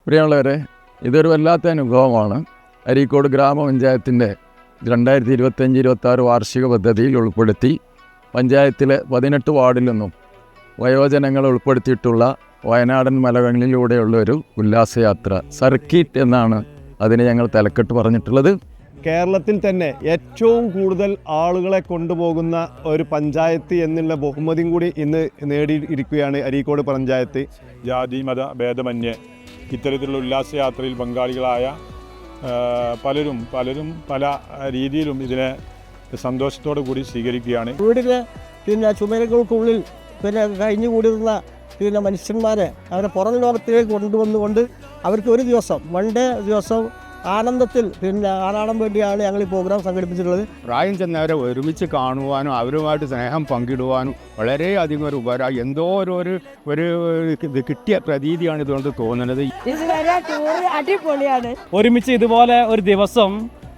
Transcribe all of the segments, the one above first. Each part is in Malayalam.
പ്രിയമുള്ളവരെ, ഇതൊരു വല്ലാത്ത അനുഭവമാണ്. അരീക്കോട് ഗ്രാമപഞ്ചായത്തിൻ്റെ 2025-26 വാർഷിക പദ്ധതിയിൽ ഉൾപ്പെടുത്തി പഞ്ചായത്തിലെ 18 വാർഡിൽ നിന്നും വയോജനങ്ങളെ ഉൾപ്പെടുത്തിയിട്ടുള്ള വയനാടൻ മലകളിലൂടെയുള്ള ഒരു ഉല്ലാസയാത്ര, സർക്കിറ്റ് എന്നാണ് അതിന് ഞങ്ങൾ തലക്കെട്ട് പറഞ്ഞിട്ടുള്ളത്. കേരളത്തിൽ തന്നെ ഏറ്റവും കൂടുതൽ ആളുകളെ കൊണ്ടുപോകുന്ന ഒരു പഞ്ചായത്ത് എന്നുള്ള ബഹുമതിയും കൂടി ഇന്ന് നേടിയിരിക്കുകയാണ് അരീക്കോട് പഞ്ചായത്ത്. ജാതി മത ഭേദമന്യേ ഇത്തരത്തിലുള്ള ഉല്ലാസയാത്രയിൽ പങ്കാളികളായ പലരും പല രീതിയിലും ഇതിനെ സന്തോഷത്തോടു കൂടി സ്വീകരിക്കുകയാണ്. വീടിലെ ചുമരുകൾക്കുള്ളിൽ കഴിഞ്ഞുകൂടിയുള്ള മനുഷ്യന്മാരെ അവരെ പുറം ലോകത്തിലേക്ക് കൊണ്ടുവന്നുകൊണ്ട് അവർക്ക് ഒരു ദിവസം ദിവസം ആനന്ദത്തിൽ ആറാടാൻ വേണ്ടിയാണ് ഞങ്ങൾ ഈ പ്രോഗ്രാം സംഘടിപ്പിച്ചിട്ടുള്ളത്. പ്രായം ചെന്നവരെ ഒരുമിച്ച് കാണുവാനും അവരുമായിട്ട് സ്നേഹം പങ്കിടുവാനും വളരെയധികം ഒരു ഉപകാരം, എന്തോ ഒരു കിട്ടിയ പ്രതീതിയാണ് ഇതുകൊണ്ട് തോന്നുന്നത്. അടിപൊളിയാണ്. ഒരുമിച്ച് ഇതുപോലെ ഒരു ദിവസം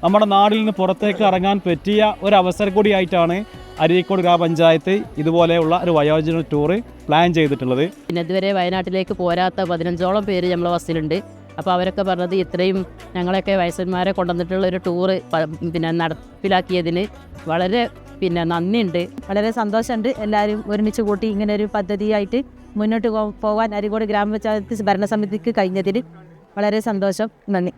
നമ്മുടെ നാടിൽ നിന്ന് പുറത്തേക്ക് ഇറങ്ങാൻ പറ്റിയ ഒരു അവസരം കൂടിയായിട്ടാണ് അരീക്കോട് ഗ്രാമപഞ്ചായത്ത് ഇതുപോലെയുള്ള ഒരു വയോജന ടൂറ് പ്ലാൻ ചെയ്തിട്ടുള്ളത്. പിന്നെ ഇതുവരെ വയനാട്ടിലേക്ക് പോരാത്ത 15ഓളം പേര് നമ്മളെ ബസ്സിലുണ്ട്. അപ്പോൾ അവരൊക്കെ പറഞ്ഞത് ഇത്രയും ഞങ്ങളൊക്കെ വയസ്സന്മാരെ കൊണ്ടുവന്നിട്ടുള്ള ഒരു ടൂറ് നടപ്പിലാക്കിയതിന് വളരെ നന്ദിയുണ്ട്. വളരെ സന്തോഷമുണ്ട്. എല്ലാവരും ഒരുമിച്ച് കൂട്ടി ഇങ്ങനെ ഒരു പദ്ധതിയായിട്ട് മുന്നോട്ട് പോകാൻ അരീക്കോട് ഗ്രാമപഞ്ചായത്ത് ഭരണസമിതിക്ക് കഴിഞ്ഞതിൽ വളരെ സന്തോഷം. നന്ദി.